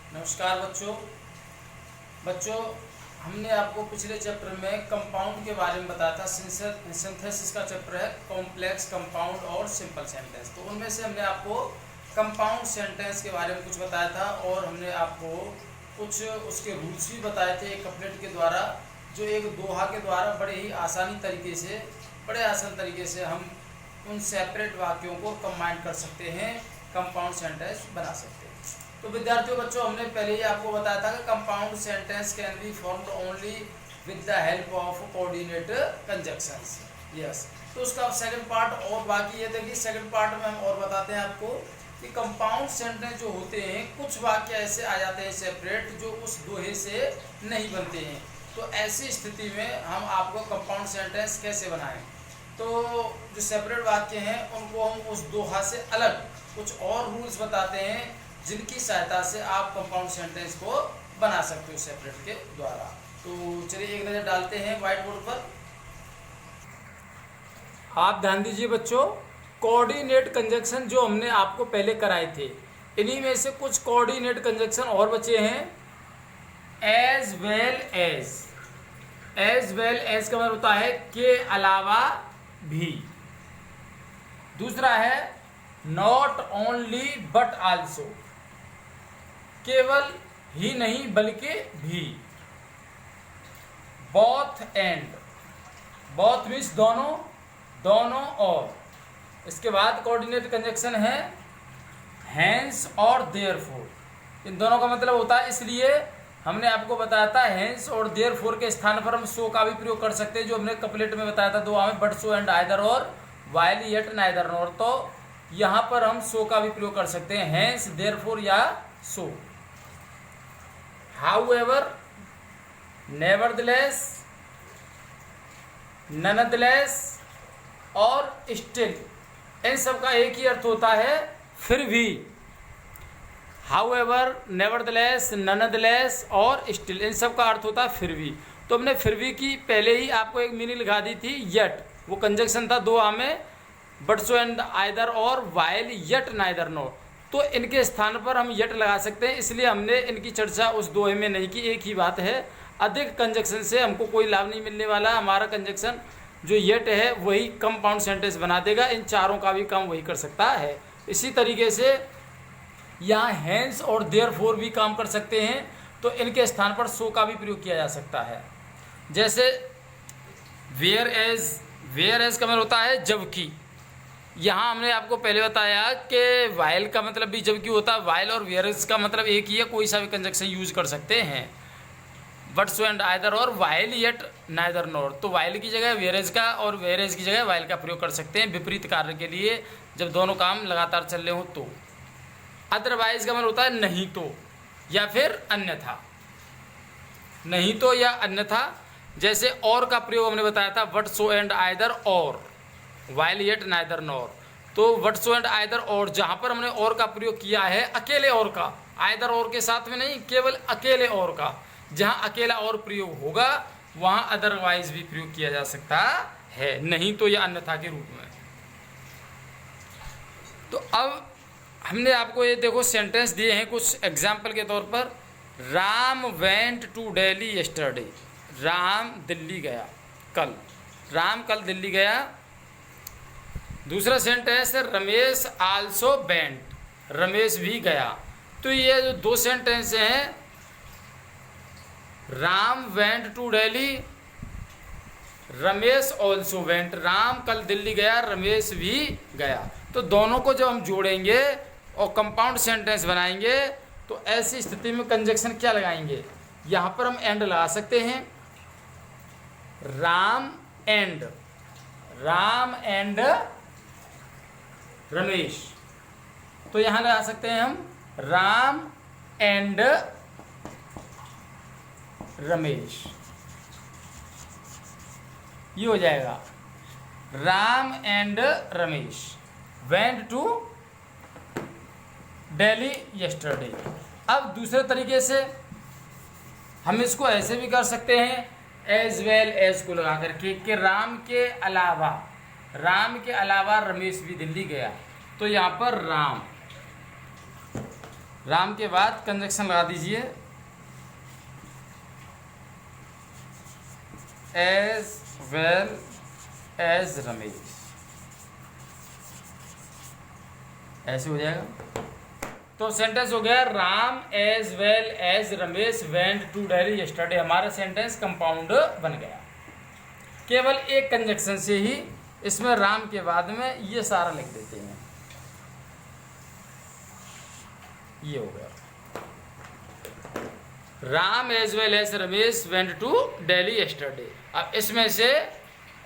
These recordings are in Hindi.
नमस्कार बच्चों हमने आपको पिछले चैप्टर में कंपाउंड के बारे में बताया था। सिंथेसिस का चैप्टर है कॉम्प्लेक्स कंपाउंड और सिंपल सेंटेंस। तो उनमें से हमने आपको कंपाउंड सेंटेंस के बारे में कुछ बताया था और हमने आपको कुछ उसके रूल्स भी बताए थे एक कपलेट के द्वारा, जो एक दोहा के द्वारा बड़े ही आसान तरीके से हम उन सेपरेट वाक्यों को कंबाइन कर सकते हैं, कंपाउंड सेंटेंस बना सकते हैं। तो विद्यार्थियों बच्चों, हमने पहले ही आपको बताया था कि compound sentence can be formed only with the help of coordinate conjunctions. Yes, तो उसका अब सेकंड पार्ट और बाकी है। देखिए सेकंड पार्ट में हम और बताते हैं आपको कि कंपाउंड सेंटेंस जो होते हैं, कुछ वाक्य ऐसे आ जाते हैं सेपरेट जो उस दोहे से नहीं बनते हैं। तो ऐसी स्थिति में हम आपको कंपाउंड सेंटेंस कैसे बनाएं, तो जो सेपरेट वाक्य हैं उनको हम उस दोहा से अलग कुछ और रूल्स बताते हैं, जिनकी सहायता से आप कंपाउंड सेंटेंस को बना सकते हो सेपरेट के द्वारा। तो चलिए एक नज़र डालते हैं व्हाइट बोर्ड पर। आप ध्यान दीजिए बच्चों, कोऑर्डिनेट कंजक्शन जो हमने आपको पहले कराए थे, इन्हीं में से कुछ कोऑर्डिनेट कंजक्शन और बचे हैं। एज वेल एज का मतलब होता है के अलावा भी। दूसरा है नॉट ओनली बट आल्सो, केवल ही नहीं बल्कि भी। बोथ मीन्स दोनों और। इसके बाद कोऑर्डिनेट कंजक्शन है हैंस और देयरफॉर। इन दोनों का मतलब होता है, इसलिए हमने आपको बताया था हैंस और देयरफॉर के स्थान पर हम सो का भी प्रयोग कर सकते हैं, जो हमने कपलेट में बताया था दुआ में, बट सो एंड आइदर और वाइल येट नाइदर नॉर। तो यहाँ पर हम सो का भी प्रयोग कर सकते हैं, हैंस देयरफॉर या सो। However, nevertheless, nonetheless और still, इन सब का एक ही अर्थ होता है फिर भी। However, nevertheless, nonetheless और still, इन सब का अर्थ होता है फिर भी। तो हमने फिर भी की पहले ही आपको एक मीनिंग लिखा दी थी, yet, वो कंजक्शन था दो आ में, बट सो एंड आइदर और वाइल येट नाइदर नो। तो इनके स्थान पर हम यट लगा सकते हैं, इसलिए हमने इनकी चर्चा उस दोहे में नहीं की। एक ही बात है, अधिक कंजक्शन से हमको कोई लाभ नहीं मिलने वाला। हमारा कंजक्शन जो यट है वही कंपाउंड सेंटेंस बना देगा, इन चारों का भी काम वही कर सकता है। इसी तरीके से यहाँ हैंस और देयरफॉर भी काम कर सकते हैं, तो इनके स्थान पर सो का भी प्रयोग किया जा सकता है। जैसे वेयर एज का मतलब होता है जबकि। यहाँ हमने आपको पहले बताया कि वाइल का मतलब भी जबकि होता है, वाइल और वेयरएज का मतलब एक ही है, कोई सा भी कंजक्शन यूज कर सकते हैं। बट सो एंड आइदर और वाइल येट नाइदर नॉर, तो वाइल की जगह वेयरएज का और वेयरएज की जगह वाइल का प्रयोग कर सकते हैं विपरीत कार्य के लिए, जब दोनों काम लगातार चल रहे हो तो। अदरवाइज का मतलब होता है नहीं तो या फिर अन्यथा, नहीं तो या अन्यथा। जैसे और का प्रयोग हमने बताया था, बट सो एंड आइदर और वाइल येट नाइदर नॉर। तो वट सो एंड आइदर और, जहाँ पर हमने और का प्रयोग किया है अकेले और का, आइदर और के साथ में नहीं, केवल अकेले और का। जहाँ अकेला और प्रयोग होगा वहाँ अदरवाइज भी प्रयोग किया जा सकता है, नहीं तो या अन्यथा के रूप में। तो अब हमने आपको ये देखो सेंटेंस दिए हैं कुछ एग्जाम्पल के तौर पर। Ram went to Delhi yesterday, Ram Delhi गया कल, राम कल दिल्ली गया। दूसरा सेंटेंस है रमेश आल्सो वेंट, रमेश भी गया। तो ये जो दो सेंटेंस हैं, Ram went to Delhi, Ramesh also went, Ram कल दिल्ली गया, रमेश भी गया। तो दोनों को जब हम जोड़ेंगे और कंपाउंड सेंटेंस बनाएंगे, तो ऐसी स्थिति में कंजक्शन क्या लगाएंगे, यहाँ पर हम एंड लगा सकते हैं, राम एंड रमेश। तो यहाँ लगा सकते हैं हम राम एंड रमेश, ये हो जाएगा Ram and Ramesh went to Delhi yesterday. अब दूसरे तरीके से हम इसको ऐसे भी कर सकते हैं, एज वेल एज को लगा करके, कि राम के अलावा रमेश भी दिल्ली गया। तो यहाँ पर राम के बाद कंजक्शन लगा दीजिए, एज वेल एज रमेश, ऐसे हो जाएगा। तो सेंटेंस हो गया Ram as well as Ramesh went to Delhi yesterday. हमारा सेंटेंस कंपाउंड बन गया केवल एक कंजक्शन से ही। इसमें राम के बाद में ये सारा लिख देते हैं, ये हो गया Ram as well as Ramesh went to Delhi yesterday. अब इसमें से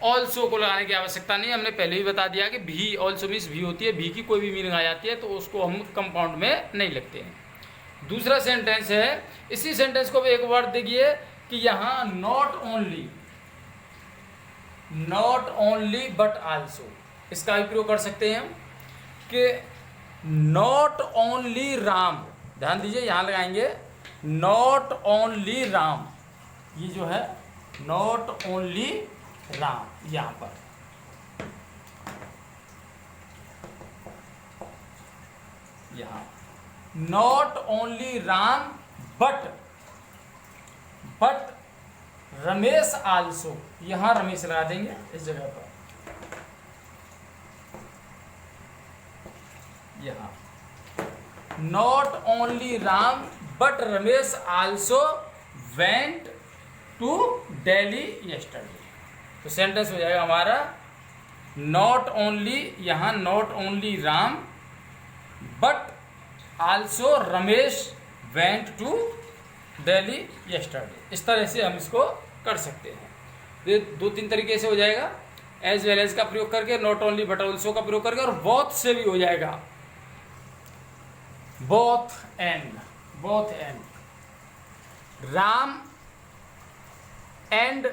ऑल्सो को लगाने की आवश्यकता नहीं, हमने पहले ही बता दिया कि भी ऑल्सो मीन्स भी होती है, भी की कोई भी मीनिंग आ जाती है तो उसको हम कंपाउंड में नहीं लिखते हैं। दूसरा सेंटेंस है, इसी सेंटेंस को एक वर्ड देखिए कि यहाँ नॉट ओनली बट आल्सो, इसका भी प्रयोग कर सकते हैं हम कि नॉट ओनली राम, ध्यान दीजिए यहाँ लगाएंगे नॉट ओनली राम, ये जो है नॉट ओनली राम, यहाँ पर यहाँ not only Ram but Ramesh also, यहाँ रमेश लगा देंगे इस जगह पर, यहाँ not only Ram but Ramesh also went to Delhi yesterday. तो सेंटेंस हो जाएगा हमारा नॉट ओनली, यहाँ not only Ram but also Ramesh went to Delhi yesterday. इस तरह से हम इसको कर सकते हैं। ये 2-3 तरीके से हो जाएगा, एज वेल एज का प्रयोग करके, नॉट ओनली बट ऑल्सो का प्रयोग करके, और बोथ से भी हो जाएगा, both and Ram and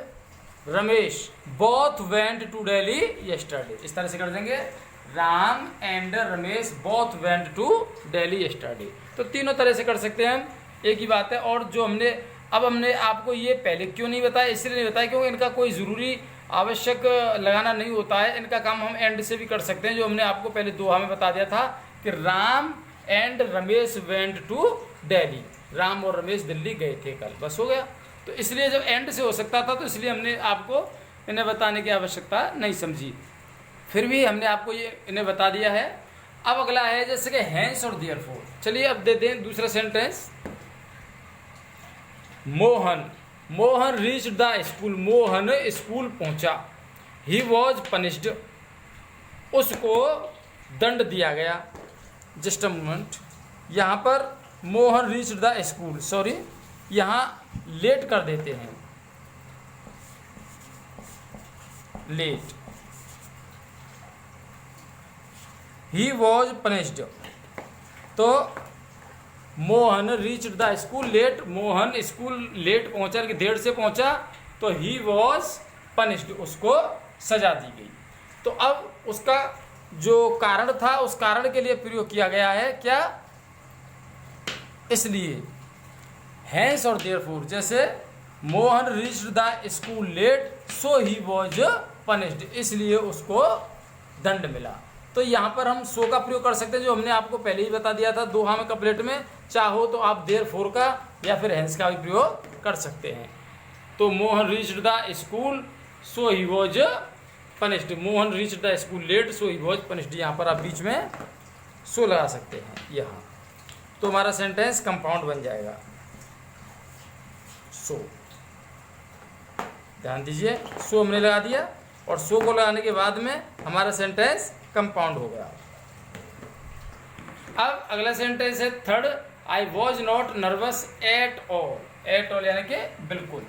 Ramesh both went to Delhi yesterday, इस तरह से कर देंगे Ram and Ramesh both went to Delhi yesterday. तो तीनों तरह से कर सकते हैं हम, एक ही बात है। और जो हमने आपको ये पहले क्यों नहीं बताया, इसलिए नहीं बताया क्योंकि इनका कोई ज़रूरी आवश्यक लगाना नहीं होता है, इनका काम हम एंड से भी कर सकते हैं। जो हमने आपको पहले दोहा में बता दिया था कि Ram and Ramesh went to Delhi, Ram और रमेश दिल्ली गए थे कल, बस हो गया। तो इसलिए जब एंड से हो सकता था तो इसलिए हमने आपको इन्हें बताने की आवश्यकता नहीं समझी, फिर भी हमने आपको ये इन्हें बता दिया है। अब अगला है जैसे कि हैंस और देयरफॉर। चलिए अब दे दें दूसरा sentence, Mohan reached the school, Mohan school पहुंचा, ही वॉज पनिश्ड, उसको दंड दिया गया। जस्ट अ मोमेंट, यहाँ पर Mohan reached the school, sorry यहाँ लेट कर देते हैं, लेट, ही वॉज पनिश्ड। तो Mohan reached the school late, Mohan school late पहुंचा, कि देर से पहुंचा, तो ही वॉज पनिश्ड, उसको सजा दी गई। तो अब उसका जो कारण था उस कारण के लिए प्रयोग किया गया है क्या, इसलिए हैंस और देयरफॉर, जैसे Mohan reached the school late so he was punished, इसलिए उसको दंड मिला। तो यहाँ पर हम सो का प्रयोग कर सकते हैं, जो हमने आपको पहले ही बता दिया था दोहा में कपलेट में। चाहो तो आप देयरफॉर का या फिर हैंस का भी प्रयोग कर सकते हैं। तो Mohan reached the school so he was punished, Mohan reached the school late so he was punished, यहाँ पर आप बीच में सो लगा सकते हैं यहाँ। तो हमारा सेंटेंस कंपाउंड बन जाएगा, सो, ध्यान दीजिए सो हमने लगा दिया, और सो को लगाने के बाद में हमारा सेंटेंस कंपाउंड हो गया। अब अगला सेंटेंस है third, I was not nervous at all, at all यानी कि बिल्कुल,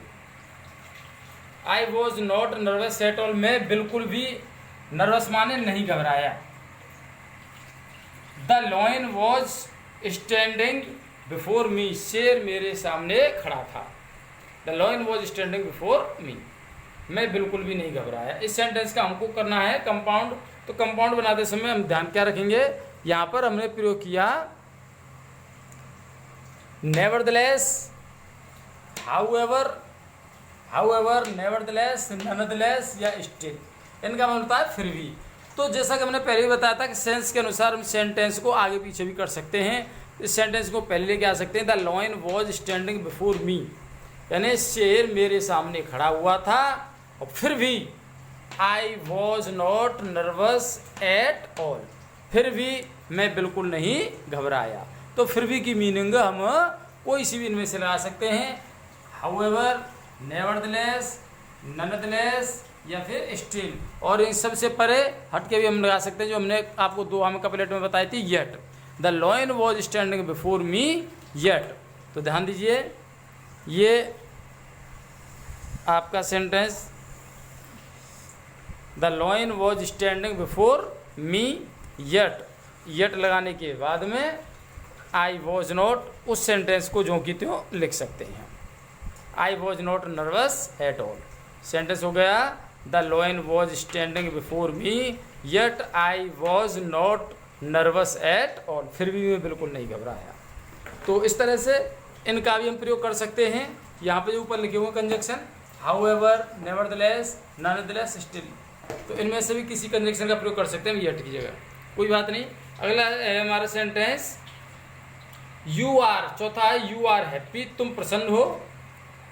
I was not nervous at all, मैं बिल्कुल भी नर्वस माने नहीं घबराया। The lion was standing before me, शेर मेरे सामने खड़ा था। The lion was standing before me, मैं बिल्कुल भी नहीं घबराया। इस सेंटेंस का हमको करना है कंपाउंड। तो कंपाउंड बनाते समय हम ध्यान क्या रखेंगे, यहाँ पर हमने प्रयोग किया नेवरदलेस, हाउएवर, नेवरदलेस, नॉनदलेस या स्टिल, इनका मतलब होता है फिर भी। तो जैसा कि हमने पहले ही बताया था कि सेंस के अनुसार हम सेंटेंस को आगे पीछे भी कर सकते हैं। इस सेंटेंस को पहले लेके आ सकते हैं, the lion was standing before me, यानी शेर मेरे सामने खड़ा हुआ था और फिर भी I was not nervous at all, फिर भी मैं बिल्कुल नहीं घबराया। तो फिर भी की मीनिंग हम कोई सी भी इनमें से लगा सकते हैं, हाउएवर, नेवरदलेस, ननदलेस या फिर स्टिल, और इन सब से परे हट के भी हम लगा सकते हैं जो हमने आपको दो हमें कपलेट में बताई थी, yet, the lion was standing before me yet. तो ध्यान दीजिए, ये आपका sentence the lion was standing before me yet, yet लगाने के बाद में आई वॉज नॉट, उस सेंटेंस को जो की त्यों लिख सकते हैं, I was not nervous at all. Sentence हो गया, the lion was standing before me yet I was not nervous at all, फिर भी मैं बिल्कुल नहीं घबराया। तो इस तरह से इनका भी हम प्रयोग कर सकते हैं। यहाँ पे जो ऊपर लिखे हुए conjunction, however, nevertheless, nonetheless, still, तो इनमें से भी किसी कंजक्शन का प्रयोग कर सकते हैं येट की जगह, कोई बात नहीं। अगला है हमारा सेंटेंस यू आर, चौथा है यू आर हैप्पी, तुम प्रसन्न हो,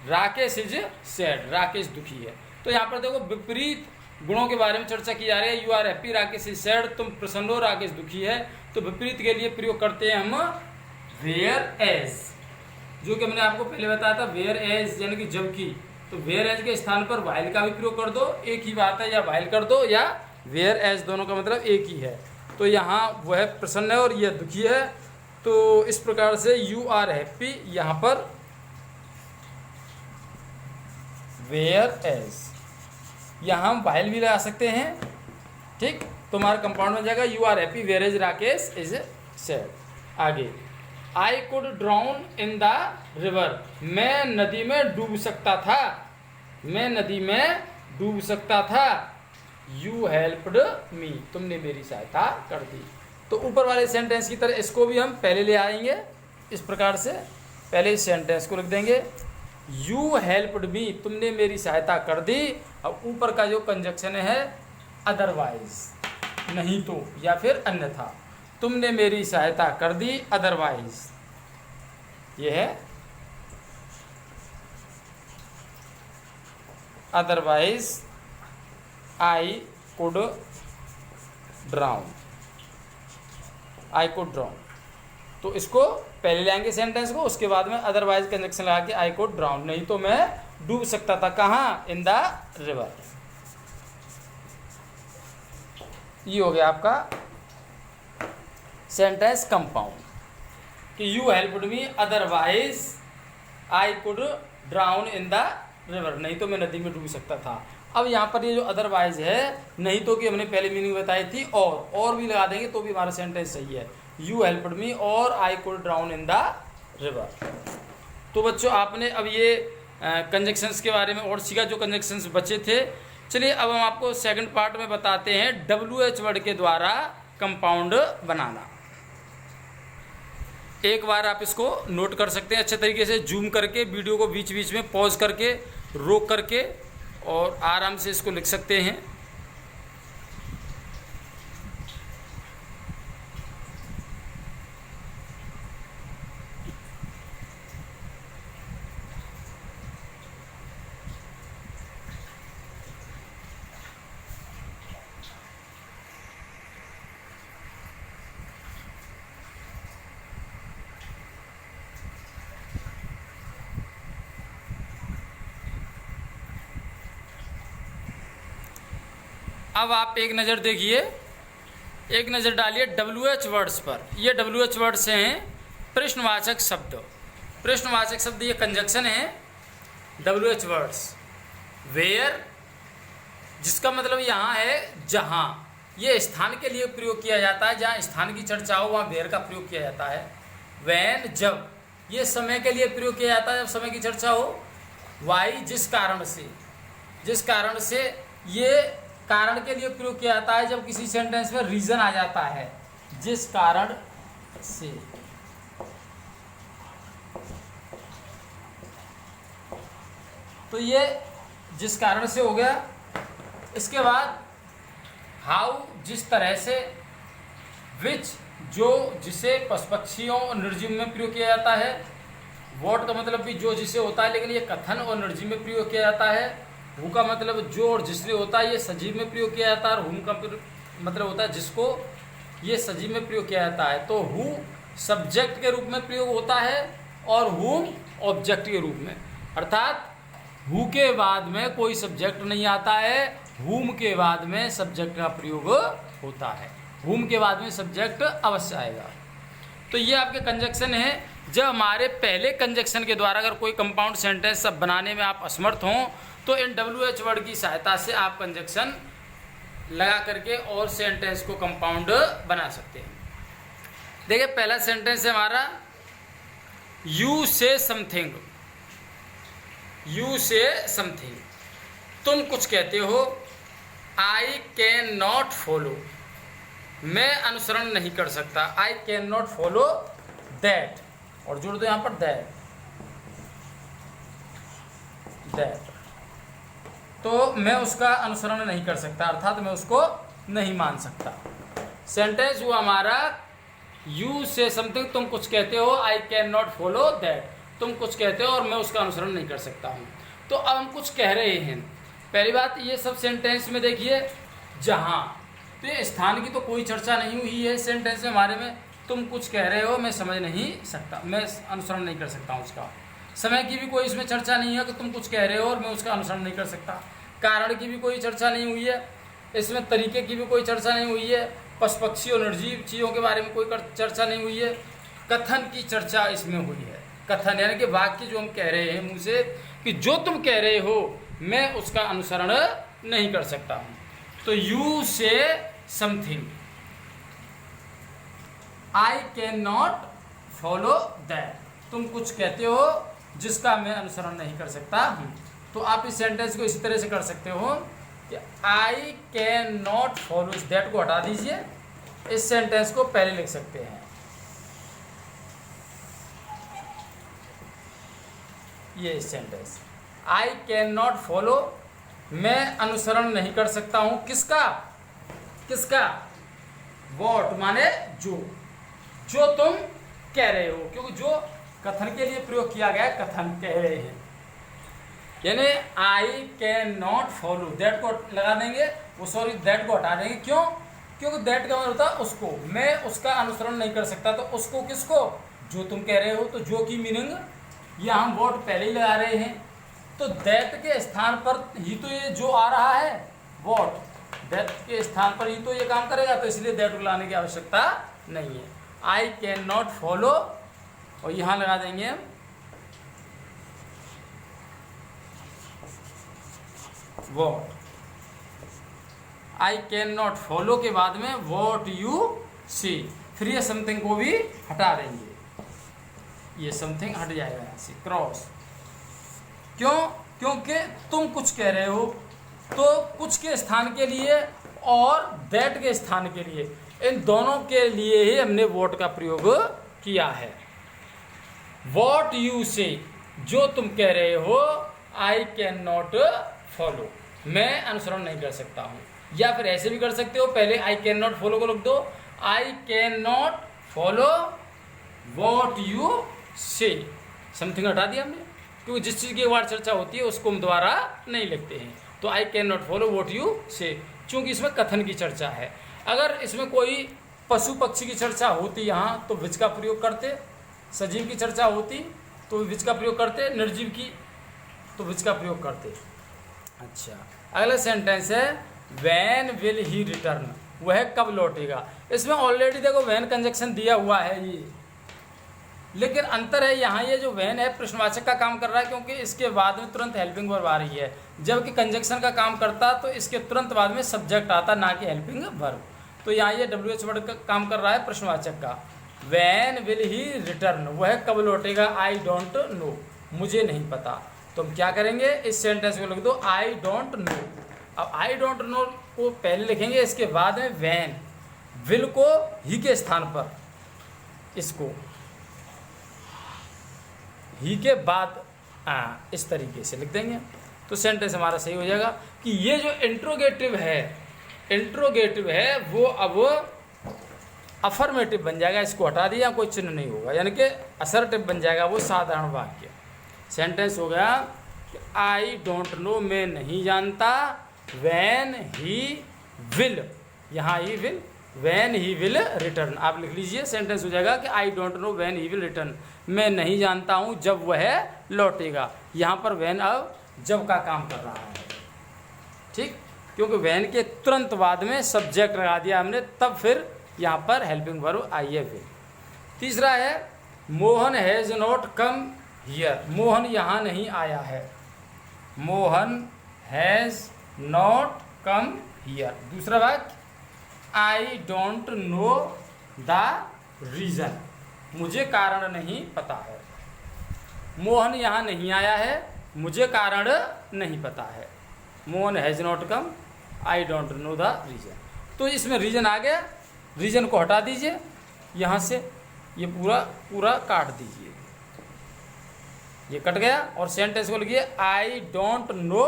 राकेश इज सैड, राकेश दुखी है। तो यहाँ पर देखो विपरीत गुणों के बारे में चर्चा की जा रही है, you are happy, Rakesh is sad, तुम प्रसन्न हो, राकेश दुखी है। तो विपरीत के लिए प्रयोग करते हैं हम वेयर एज, जो कि हमने आपको पहले बताया था, वेयर एज यानी कि जबकि, तो वेयर एज के स्थान पर वाइल का भी प्रयोग कर दो, एक ही बात है, या वाइल कर दो या वेयर एज, दोनों का मतलब एक ही है। तो यहाँ वह प्रसन्न है और यह दुखी है, तो इस प्रकार से यू आर हैप्पी, यहाँ पर वेयर एज, यहाँ हम वाइल भी लगा सकते हैं, ठीक। तो हमारा कंपाउंड में जाएगा you are happy whereas Rakesh is sad. आगे, I could drown in the river, मैं नदी में डूब सकता था, मैं नदी में डूब सकता था, यू हेल्प्ड मी, तुमने मेरी सहायता कर दी। तो ऊपर वाले सेंटेंस की तरह इसको भी हम पहले ले आएंगे, इस प्रकार से पहले इस सेंटेंस को लिख देंगे, यू हेल्प्ड मी, तुमने मेरी सहायता कर दी। अब ऊपर का जो कंजक्शन है अदरवाइज, नहीं तो या फिर अन्यथा, तुमने मेरी सहायता कर दी अदरवाइज, ये है otherwise I could drown, I could drown. तो इसको पहले लाएंगे सेंटेंस को, उसके बाद में अदरवाइज कंजक्शन लगा के आई कुड ड्राउन, नहीं तो मैं डूब सकता था, कहाँ, इन द रिवर। ये हो गया आपका सेंटेंस कंपाउंड कि you helped me otherwise I could drown in the river, नहीं तो मैं नदी में डूब सकता था। अब यहाँ पर ये जो अदरवाइज है, नहीं तो कि हमने पहले मीनिंग बताई थी, और भी लगा देंगे तो भी हमारा सेंटेंस सही है, यू हेल्प्ड मी और आई could drown in the river. तो बच्चों आपने अब ये कंजक्शंस के बारे में और सीखा, जो कंजक्शंस बचे थे। चलिए अब हम आपको सेकंड पार्ट में बताते हैं WH वर्ड के द्वारा कंपाउंड बनाना। एक बार आप इसको नोट कर सकते हैं अच्छे तरीके से, जूम करके वीडियो को बीच बीच में पॉज करके, रोक करके, और आराम से इसको लिख सकते हैं। अब आप एक नज़र देखिए, एक नज़र डालिए WH वर्ड्स पर। ये WH वर्ड्स हैं प्रश्नवाचक शब्द, प्रश्नवाचक शब्द ये कंजक्शन है WH वर्ड्स। वेयर, जिसका मतलब यहाँ है जहाँ, ये स्थान के लिए प्रयोग किया जाता है, जहाँ स्थान की चर्चा हो वहाँ वेयर का प्रयोग किया जाता है। वैन, जब, ये समय के लिए प्रयोग किया जाता है, जब समय की चर्चा हो। वाई, जिस कारण से, जिस कारण से, ये कारण के लिए प्रयोग किया जाता है जब किसी सेंटेंस में रीजन आ जाता है, जिस कारण से। तो ये जिस कारण से हो गया। इसके बाद हाउ, जिस तरह से, विच, जो जिसे पशुपक्षियों और निर्जीव में प्रयोग किया जाता है। वॉट का मतलब भी जो जिसे होता है, लेकिन ये कथन और निर्जीव में प्रयोग किया जाता है। हु का मतलब जो और जिससे होता है, ये सजीव में प्रयोग किया जाता है। और हुम का मतलब होता है जिसको, ये सजीव में प्रयोग किया जाता है। तो हु सब्जेक्ट के रूप में प्रयोग होता है और हुम ऑब्जेक्ट के रूप में। अर्थात हु के बाद में कोई सब्जेक्ट नहीं आता है, हुम के बाद में सब्जेक्ट का प्रयोग होता है। हुम के बाद में सब्जेक्ट अवश्य आएगा। तो ये आपके कंजक्शन है। जब हमारे पहले कंजक्शन के द्वारा अगर कोई कंपाउंड सेंटेंस सब बनाने में आप असमर्थ हों तो इन WH वर्ड की सहायता से आप कंजक्शन लगा करके और सेंटेंस को कंपाउंड बना सकते हैं। देखिए पहला सेंटेंस है हमारा, यू से समथिंग। यू से समथिंग, तुम कुछ कहते हो। आई कैन नॉट फॉलो, मैं अनुसरण नहीं कर सकता। I can not follow that, और जोड़ दो यहां पर दैट। तो मैं उसका अनुसरण नहीं कर सकता, अर्थात मैं उसको नहीं मान सकता। सेंटेंस हुआ हमारा, यू से समथिंग, तुम कुछ कहते हो। I can not follow that, तुम कुछ कहते हो और मैं उसका अनुसरण नहीं कर सकता हूँ। तो अब हम कुछ कह रहे हैं। पहली बात, ये सब सेंटेंस में देखिए जहाँ, तो ये स्थान की तो कोई चर्चा नहीं हुई है सेंटेंस में हमारे में। तुम कुछ कह रहे हो, मैं समझ नहीं सकता, मैं अनुसरण नहीं कर सकता हूँ उसका। समय की भी कोई इसमें चर्चा नहीं है कि तुम कुछ कह रहे हो और मैं उसका अनुसरण नहीं कर सकता। कारण की भी कोई चर्चा नहीं हुई है इसमें। तरीके की भी कोई चर्चा नहीं हुई है। पशु पक्षी और निर्जीव चीज़ों के बारे में कोई चर्चा नहीं हुई है। कथन की चर्चा इसमें हुई है। कथन यानी कि वाक्य जो हम कह रहे हैं मुँह से कि जो तुम कह रहे हो मैं उसका अनुसरण नहीं कर सकता हूँ। तो यू से something, I can not follow that, तुम कुछ कहते हो जिसका मैं अनुसरण नहीं कर सकता हूँ। तो आप इस सेंटेंस को इसी तरह से कर सकते हो कि आई कैन नॉट फॉलो, इस दैट को हटा दीजिए, इस सेंटेंस को पहले लिख सकते हैं। ये sentence, I can not follow, मैं अनुसरण नहीं कर सकता हूं। किसका? किसका? वॉट माने जो तुम कह रहे हो, क्योंकि जो कथन के लिए प्रयोग किया गया है, कथन कह रहे हैं। यानी I can not follow, that को लगा देंगे, वो सॉरी दैट को हटा देंगे। क्यों? क्योंकि दैट का मतलब होता है उसको, मैं उसका अनुसरण नहीं कर सकता। तो उसको किसको? जो तुम कह रहे हो। तो जो की मीनिंग यहाँ हम वॉट पहले ही लगा रहे हैं। तो दैट के स्थान पर ही तो ये जो आ रहा है वॉट, दैट के स्थान पर ही तो ये काम करेगा, तो इसलिए दैट को लाने की आवश्यकता नहीं है। आई कैन नॉट फॉलो, और यहाँ लगा देंगे हम what. I can not follow के बाद में वॉट यू सी, फिर ये समथिंग को भी हटा देंगे, ये समथिंग हट जाएगा यहाँ से, क्रॉस। क्यों? क्योंकि तुम कुछ कह रहे हो, तो कुछ के स्थान के लिए और दैट के स्थान के लिए, इन दोनों के लिए ही हमने वॉट का प्रयोग किया है। वॉट यू से, जो तुम कह रहे हो, आई कैन नॉट फॉलो, मैं अनुसरण नहीं कर सकता हूँ। या फिर ऐसे भी कर सकते हो, पहले आई कैन नॉट फॉलो को लिख दो, I can not follow what you से, समथिंग हटा दिया हमने, क्योंकि जिस चीज़ की एक बार चर्चा होती है उसको हम दोबारा नहीं लिखते हैं। तो I can not follow what you से, चूँकि इसमें कथन की चर्चा है। अगर इसमें कोई पशु पक्षी की चर्चा होती यहाँ तो विच का प्रयोग करते, सजीव की चर्चा होती तो विच का प्रयोग करते, निर्जीव की तो विच का प्रयोग करते। अच्छा, अगला सेंटेंस है वैन विल ही रिटर्न, वह कब लौटेगा। इसमें ऑलरेडी देखो वैन कंजक्शन दिया हुआ है ये, लेकिन अंतर है यहाँ, ये जो वैन है प्रश्नवाचक का काम कर रहा है, क्योंकि इसके बाद में तुरंत हेल्पिंग वर्ब आ रही है। जबकि कंजक्शन का काम करता तो इसके तुरंत बाद में सब्जेक्ट आता, ना कि हेल्पिंग वर्ब। तो यहाँ ये WH वर्ड का काम कर रहा है प्रश्नवाचक का। वैन विल ही रिटर्न, वह कब लौटेगा। आई डोंट नो, मुझे नहीं पता। तो हम क्या करेंगे, इस सेंटेंस को लिख दो आई डोंट नो। अब आई डोंट नो को पहले लिखेंगे, इसके बाद में वैन, विल को ही के स्थान पर, इसको ही के बाद इस तरीके से लिख देंगे तो सेंटेंस हमारा सही हो जाएगा कि ये जो इंट्रोगेटिव है वो अब अफर्मेटिव बन जाएगा, इसको हटा दिया, कोई चिन्ह नहीं होगा, यानी कि असर्टिव बन जाएगा वो साधारण वाक्य। सेंटेंस हो गया कि आई डोंट नो, मैं नहीं जानता, व्हेन ही विल, यहाँ he will, when he will return, आप लिख लीजिए। सेंटेंस हो जाएगा कि I don't know when he will return, मैं नहीं जानता हूँ जब वह लौटेगा। यहाँ पर व्हेन अब जब का काम कर रहा है, ठीक, क्योंकि व्हेन के तुरंत बाद में सब्जेक्ट लगा दिया हमने, तब फिर यहाँ पर हेल्पिंग वर्ब आई है विल। तीसरा है Mohan has not come here, Mohan यहाँ नहीं आया है, Mohan has not come here. दूसरा वाक्य I don't know the reason, मुझे कारण नहीं पता है। मोहन यहाँ नहीं आया है, मुझे कारण नहीं पता है। Mohan has not come, I don't know the reason. तो इसमें रीज़न आ गया, रीज़न को हटा दीजिए यहाँ से, ये पूरा काट दीजिए, ये कट गया। और सेंटेंस को लिखिए आई डोंट नो,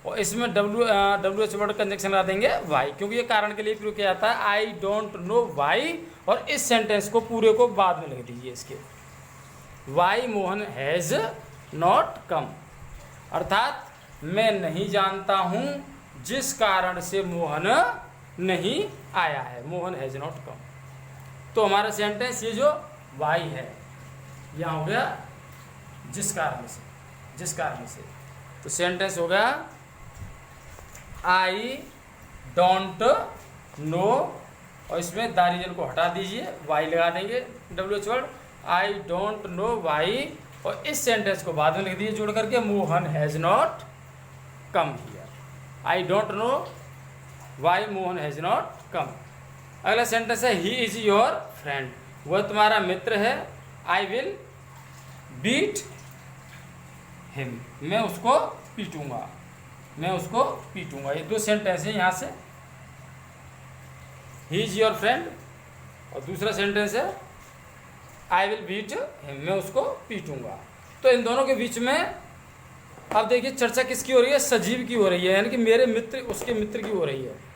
और इसमें डब्ल्यू एच वर्ड कंजक्शन लगा देंगे वाई, क्योंकि ये कारण के लिए प्रयोग किया जाता है। आई डोंट नो वाई, और इस सेंटेंस को पूरे को बाद में लिख दीजिए इसके, why Mohan has not come, अर्थात मैं नहीं जानता हूँ जिस कारण से मोहन नहीं आया है, मोहन हैज़ नॉट कम। तो हमारा सेंटेंस ये जो वाई है यहाँ हो गया जिस कारण से, जिस कारण से। तो सेंटेंस हो गया आई डोंट नो, और इसमें द रीजन को हटा दीजिए, वाई लगा देंगे W H word, I don't know why, और इस सेंटेंस को बाद में लिख दीजिए जोड़ करके Mohan has not come here, I don't know why Mohan has not कम। अगला सेंटेंस है ही इज़ योर फ्रेंड, वह तुम्हारा मित्र है, आई विल बीट हिम, मैं उसको पीटूंगा, मैं उसको पीटूंगा। ये दो सेंटेंस है यहाँ से, ही इज़ योर फ्रेंड, और दूसरा सेंटेंस है आई विल बीट हिम, मैं उसको पीटूंगा। तो इन दोनों के बीच में अब देखिए चर्चा किसकी हो रही है, सजीव की हो रही है, यानी कि मेरे मित्र उसके मित्र की हो रही है।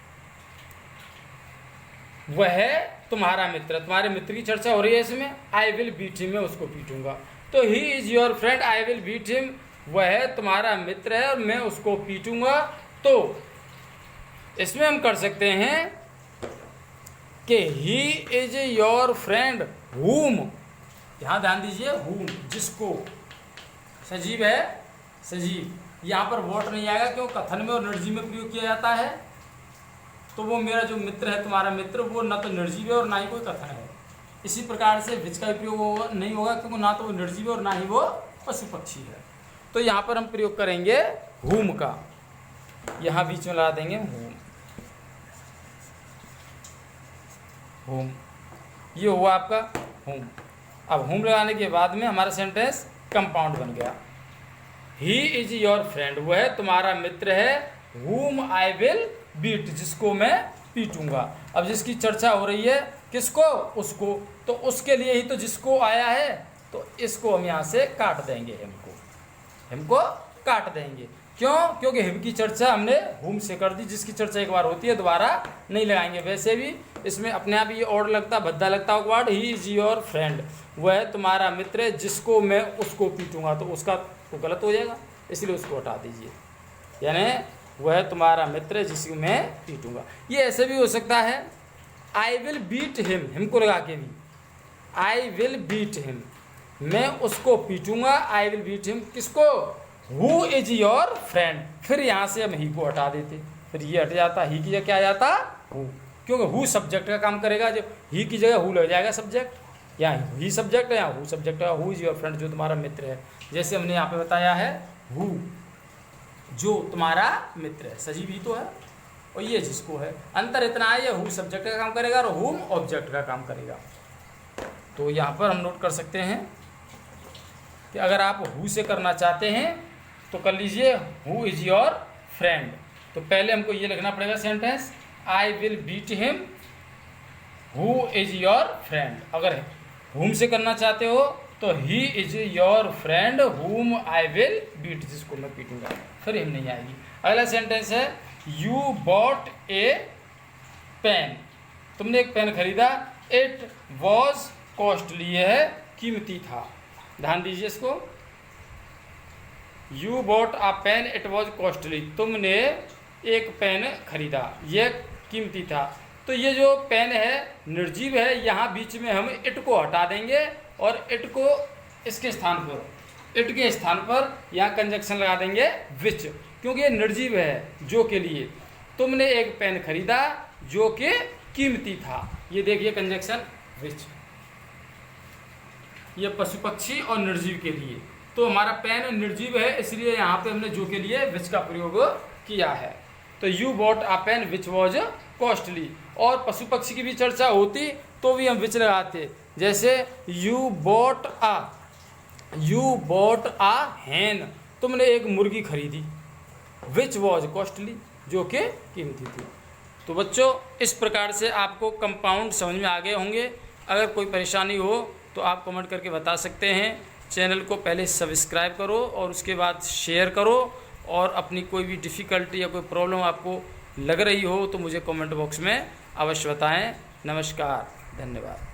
वह तुम्हारा मित्र, तुम्हारे मित्र की चर्चा हो रही है इसमें, आई विल बीट हिम, मैं उसको पीटूंगा। तो he is your friend, I will beat him, वह तुम्हारा मित्र है और मैं उसको पीटूंगा। तो इसमें हम कर सकते हैं कि he is your friend whom, यहाँ ध्यान दीजिए whom, जिसको, सजीव है, सजीव, यहाँ पर वॉट नहीं आएगा क्यों, कथन में और निर्जीव में प्रयोग किया जाता है। तो वो मेरा जो मित्र है, तुम्हारा मित्र, वो न तो निर्जीव है और ना ही कोई कथन है। इसी प्रकार से विच का प्रयोग नहीं होगा, क्योंकि ना तो वो निर्जीव है और ना ही वो पशु पक्षी है। तो यहाँ पर हम प्रयोग करेंगे whom का, यहाँ बीच में लगा देंगे whom, ये हुआ आपका whom। अब whom लगाने के बाद में हमारा सेंटेंस कंपाउंड बन गया, ही इज योर फ्रेंड, वह तुम्हारा मित्र है, whom आई विल बीट, जिसको मैं पीटूंगा। अब जिसकी चर्चा हो रही है किसको, उसको, तो उसके लिए ही तो जिसको आया है, तो इसको हम यहाँ से काट देंगे, हमको काट देंगे। क्यों, क्योंकि हिम की चर्चा हमने whom से कर दी, जिसकी चर्चा एक बार होती है दोबारा नहीं लगाएंगे। वैसे भी इसमें अपने आप ये और लगता, भद्दा लगता है word, he is your friend, वह तुम्हारा मित्र है जिसको मैं उसको पीटूंगा, तो उसका तो गलत हो जाएगा, इसलिए उसको हटा दीजिए, यानी वह तुम्हारा मित्र है जिसको मैं पीटूंगा। ये ऐसे भी हो सकता है आई विल बीट हिम को लगा के भी, आई विल बीट हिम, मैं उसको पीटूंगा, आई विल बीट हिम, किसको, हु इज योर फ्रेंड। फिर यहाँ से हम ही को हटा देते, फिर ये हट जाता, ही की जगह क्या आ जाता हु, क्योंकि हु सब्जेक्ट का काम करेगा, जो ही की जगह हु लग जाएगा सब्जेक्ट, यहाँ ही सब्जेक्ट है, यहाँ हु सब्जेक्ट है, हु इज योर फ्रेंड, जो तुम्हारा मित्र है। जैसे हमने यहाँ पे बताया है हु, जो तुम्हारा मित्र है, सजीव ही तो है, और ये जिसको है। अंतर इतना है, ये हु सब्जेक्ट का काम करेगा और हुम ऑब्जेक्ट का काम करेगा। तो यहाँ पर हम नोट कर सकते हैं कि अगर आप हु से करना चाहते हैं तो कर लीजिए हु इज योर फ्रेंड। तो पहले हमको ये लिखना पड़ेगा sentence, I will beat him who is your friend. अगर हुम से करना चाहते हो तो ही इज योर फ्रेंड हुम आई विल बीट, जिसको मैं पीटूंगा, फिर हिम नहीं आएगी। अगला सेंटेंस है यू बॉट ए पेन, तुमने एक पेन खरीदा, इट वॉज कॉस्टली, यह कीमती था। ध्यान दीजिए इसको, you bought a pen it was costly, तुमने एक पेन खरीदा, यह कीमती था। तो ये जो पेन है निर्जीव है, यहाँ बीच में हम इट को हटा देंगे और इट को इसके स्थान पर, इट के स्थान पर यहाँ कंजक्शन लगा देंगे विच, क्योंकि ये निर्जीव है, जो के लिए। तुमने एक पेन खरीदा जो कि कीमती था, ये देखिए कंजक्शन विच, ये पशु पक्षी और निर्जीव के लिए। तो हमारा पेन निर्जीव है, इसलिए यहाँ पे हमने जो के लिए विच का प्रयोग किया है। तो you bought a pen which was costly, और पशु पक्षी की भी चर्चा होती तो भी हम विच लगाते, जैसे यू बॉट आ हैन, तुमने एक मुर्गी खरीदी, विच वॉज कॉस्टली, जो कि कीमती थी। तो बच्चों इस प्रकार से आपको कंपाउंड समझ में आ गए होंगे। अगर कोई परेशानी हो तो आप कमेंट करके बता सकते हैं। चैनल को पहले सब्सक्राइब करो और उसके बाद शेयर करो, और अपनी कोई भी डिफ़िकल्टी या कोई प्रॉब्लम आपको लग रही हो तो मुझे कमेंट बॉक्स में अवश्य बताएं। नमस्कार, धन्यवाद।